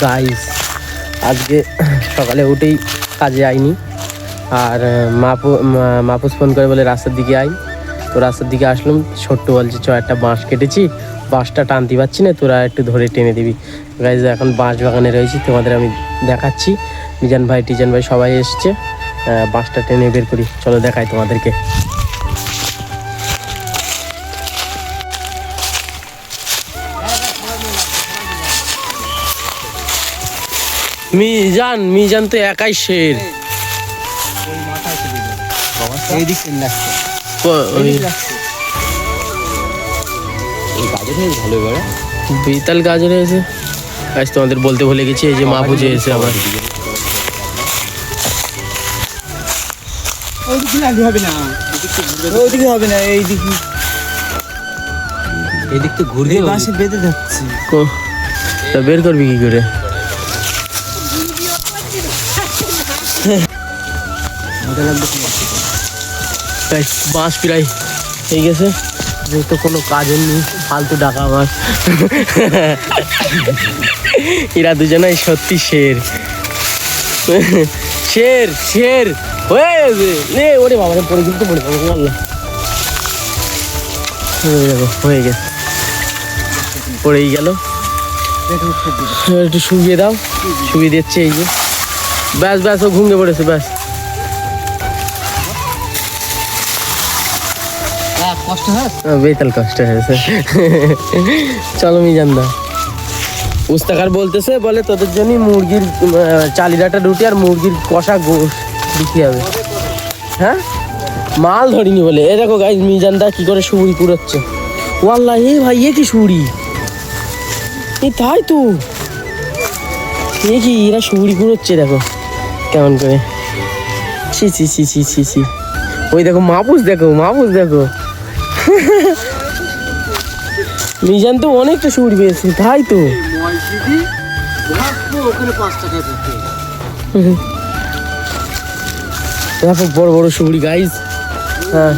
Guys আজকে সকালে উঠেই কাজে আইনি, আর মাপুস ফোন করে বলে রাস্তার দিকে আই। তো রাস্তার দিকে আসলাম, ছোট্ট বলছে চ একটা বাঁশ কেটেছি, বাঁশটা টানতে পারছি না, তোরা একটু ধরে টেনে দিবি। গাইস এখন বাঁশ বাগানে রয়েছি, তোমাদের আমি দেখাচ্ছি। মিজান ভাই টিজান ভাই সবাই এসছে, বাঁশটা টেনে বের করি, চলো দেখাই তোমাদেরকে। মিজান তো একাই শের। বিতাল গাজর হয়েছে। আজ তোমাদের বলতে ভুলে গেছি, এই যে মা পুজো এসে আমার এদিক তো ঘুরে বাসে বেঁধে যাচ্ছে, তা বের করবি কি করে? বাঁশ প্রায় হয়ে গেছে, তো কোনো কাজের নেই, ফালতু ডাকা আমার। এরা দুজনাই সত্যি শের শের শের হয়ে গেছে। ওরে বাবা পরে কিন্তু পড়ে যাবো, আল্লাহ হয়ে গেছে, পড়েই গেল। একটু শুকিয়ে দাও, শুকিয়ে দিচ্ছে। এই যে ব্যাস ব্যাস, ও ঘুমিয়ে পড়েছে, ব্যাস। বেতাল কষ্ট হয়েছে। চলো মিজান দা, উস্তাকার বলতেছে, বলে তোদের জন্য মুরগির চালিরাটা রুটি আর মুরগির কষা গোশ বিক্রি হবে। হ্যাঁ মাল ধরিনি বলে। এ দেখো গাইস, মিজান দা কি করে সুড়ি কুড়োচ্ছে। ওয়াল্লাহ এ ভাই, এ কি সুড়ি, এ তাই তো, এ কি এরা সুড়ি কুড়োচ্ছে, দেখো কেমন করে। ছি ছি ছি ছি ছি ছি। ওই দেখো মাপুস, দেখো মাপুস, দেখো মিজান তো অনেকটা সুড়ি পেয়েছে, তাই তো। দেখো বড় বড় সুড়ি গাইস। হ্যাঁ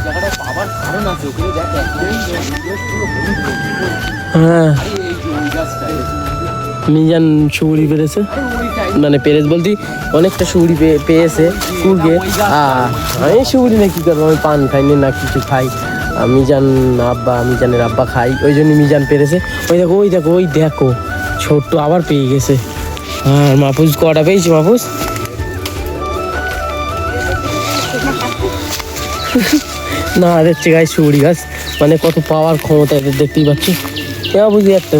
হ্যাঁ, মিজান সুড়ি পেরেছে, মানে পেরেছে বলতে অনেকটা সুড়ি পেয়েছে কুড়িয়ে। আমি সুড়ি না কি করবো, আমি পান খাইনি না কিছু খাই, মিজানের আব্বা খাই, ওই জন্য মিজান পেরেছে। ওই দেখো ওই দেখো ওই দেখো, ছোট্ট আবার পেয়ে গেছে। আর মাপুস কটা পেয়েছি? মাপুস না দেখছি গাছ, সুড়ি গাছ মানে কত পাওয়ার ক্ষমতা এদের, দেখতেই পাচ্ছি। কেউ বুঝি একটা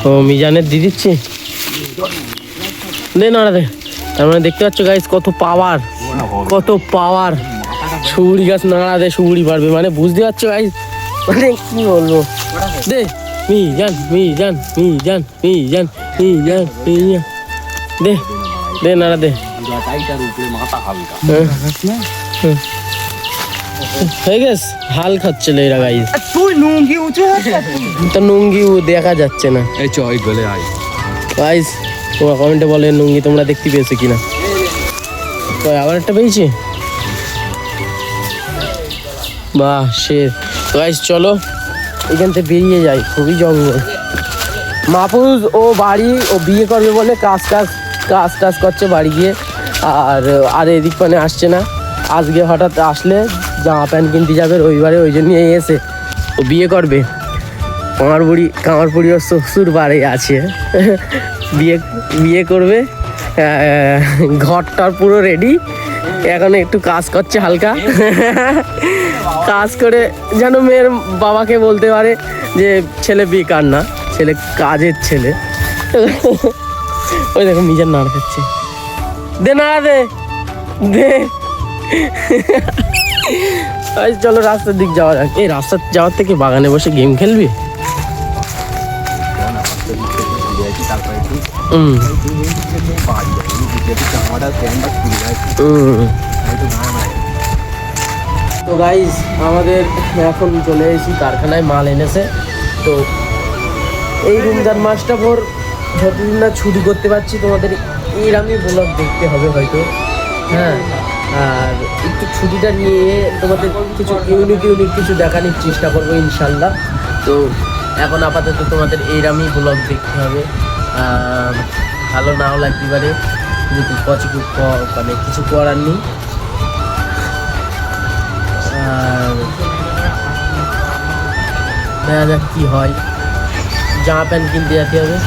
ও মিজানের দিয়ে দিচ্ছি, দে না দে। তার মানে দেখতে পাচ্ছ গাইস কত পাওয়ার, কত পাওয়ার। সুড়ি গাছ নাড়া দে সুড়ি পারবে, মানে বুঝতে পারছো গাইস, মানে কি বলবো। দে মিজান মিজান মিজান মিজান মিজান মিজান, দে দে নাড়া দে। হয়ে গেছে, হাল খাচ্ছে এরা গাইস। তুই নুঙ্গি উঁচু তো নুঙ্গি দেখা যাচ্ছে না। এই চয় গলে আই গাইস, তোমার কমেন্টে বলে নুঙ্গি তোমরা দেখতে পেয়েছো কিনা। তো আবার একটা পেয়েছি, বাহ শের। তো গাইস চলো এখান থেকে বেরিয়ে যাই, খুবই জঙ্গল। মাহফুজ ও বাড়ি, ও বিয়ে করবে বলে কাজ করছে বাড়ি গিয়ে, আর এদিক মানে আসছে না। আজকে হঠাৎ আসলে জামা প্যান্ট কিনতে যাবে রবিবারে, ওই জন্য এসে ও বিয়ে করবে। কামারপুরি ওর শ্বশুর বাড়ি আছে, বিয়ে করবে। ঘরটার পুরো রেডি, এখন একটু কাজ করছে হালকা। কাজ করে যেন মেয়ের বাবাকে বলতে পারে যে ছেলে বেকার না, ছেলে কাজের ছেলে। ওই দেখো মিজান নাড়া খাচ্ছে, দে নাড়া দে দে। চলো রাস্তার দিক যাওয়া যাক। এই রাস্তার যাওয়ার থেকে বাগানে বসে গেম খেলবি? তো গাইস আমাদের এখন চলে এসেছি কারখানায়, মাল এনেছে। তো এই রমজান মাসটা ভোর যতদিন না ছুটি করতে পারছি, তোমাদের এরমই ব্লগ দেখতে হবে হয়তো। হ্যাঁ আর একটু ছুটিটা নিয়ে তোমাদের কিছু ইউনিক কিছু দেখানোর চেষ্টা করবো ইনশাল্লাহ। তো এখন আপাতত তোমাদের এইরকমই ব্লগ দেখতে হবে, ভালো নাও লাগতে পারে, কিন্তু মানে কিছু করার নেই। আর দেখা যাক কি হয়, জামা প্যান্ট কিনতে যেতে হবে।